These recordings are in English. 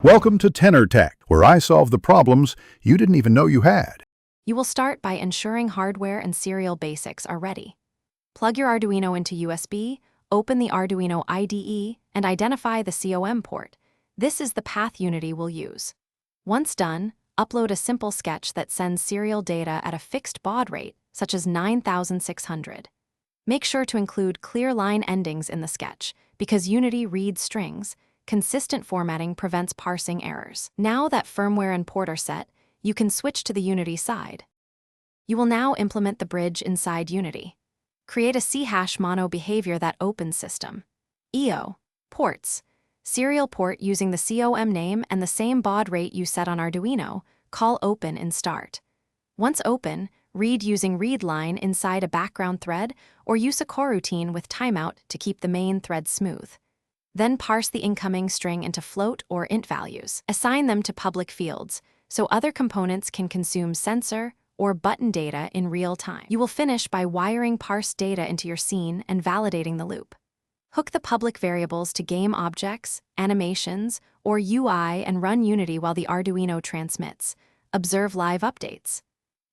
Welcome to Tenor Tech, where I solve the problems you didn't even know you had. You will start by ensuring hardware and serial basics are ready. Plug your Arduino into USB, open the Arduino IDE, and identify the COM port. This is the path Unity will use. Once done, upload a simple sketch that sends serial data at a fixed baud rate, such as 9600. Make sure to include clear line endings in the sketch, because Unity reads strings. Consistent formatting prevents parsing errors. Now that firmware and port are set, you can switch to the Unity side. You will now implement the bridge inside Unity. Create a C# mono behavior that opens system. EO, ports. Serial port using the COM name and the same baud rate you set on Arduino, call open in start. Once open, read using readline inside a background thread or use a coroutine with timeout to keep the main thread smooth. Then parse the incoming string into float or int values. Assign them to public fields, so other components can consume sensor or button data in real time. You will finish by wiring parsed data into your scene and validating the loop. Hook the public variables to game objects, animations, or UI and run Unity while the Arduino transmits. Observe live updates.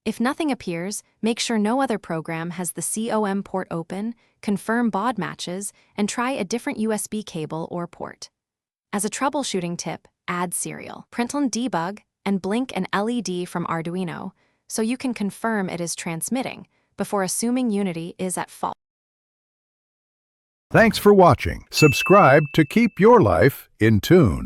If nothing appears, make sure no other program has the COM port open, confirm baud matches, and try a different USB cable or port. As a troubleshooting tip, add serial. Print on debug and blink an LED from Arduino so you can confirm it is transmitting before assuming Unity is at fault. Thanks for watching. Subscribe to keep your life in tune.